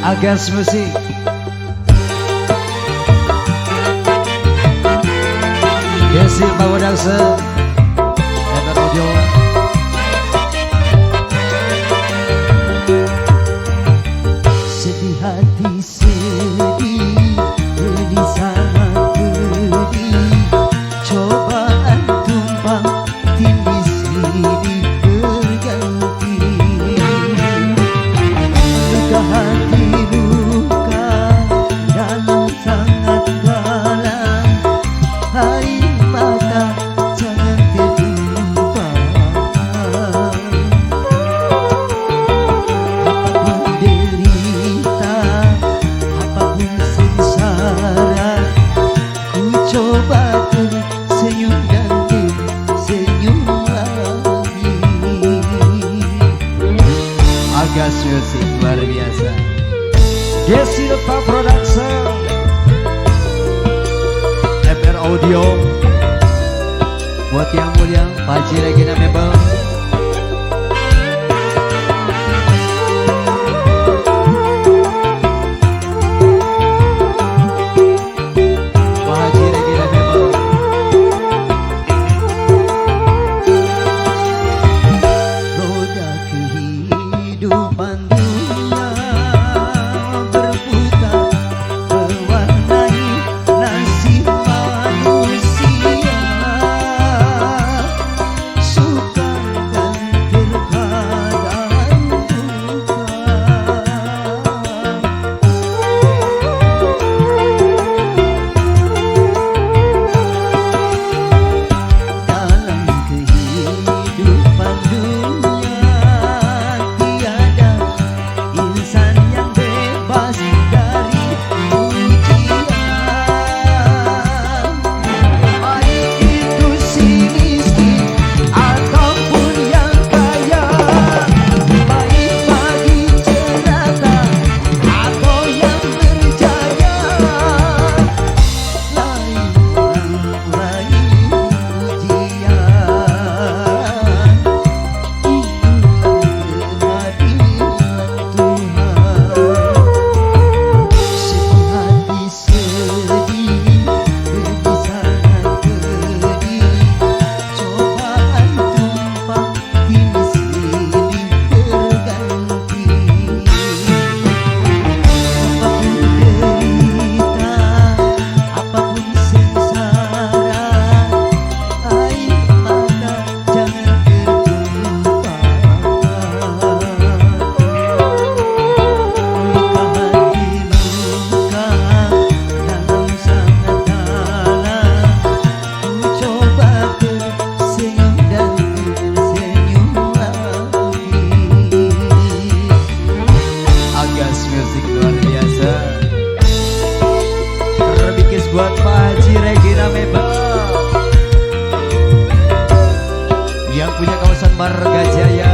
Agas Musik. Gesil Power Dancer Ever Audio. Sedih hati sedih, pedih sangat pedih, cobaan tumpang tindih silih berganti. Luka hati luka dalam sangat dalam, air mata jangan tertumpah. Apapun derita, apapun sengsara, ku coba tersenyum dan tersenyum lagi. Agas Musik luar biasa. Gesil Power Production Ever Audio. Buat yang mulia Pak Haji Regina Mebel. Pak Haji Regina Mebel. Roda kehidupan dunia berputar, mewarnai nasib manusia. Suka dan terkadang duka. Dalam kehidupan dunia tiada insan yang bebas dari ujian. Baik itu si miskin ataupun yang kaya, baik bagi celaka atau yang berjaya. Lain orang lain ujian, itulah keadilan Tuhan. Sedih hati sedih, pedih sangat pedih, cobaan tumpang tindih silih berganti. Apapun derita, apapun sengsara, air mata jangan tertumpah. Luka hati luka dalam sangat dalam, ku coba tersenyum dan tersenyum lagi. Agas Musik luar biasa. Terbikis buat Pak Haji Regina Mebel yang punya kawasan Marga Jaya.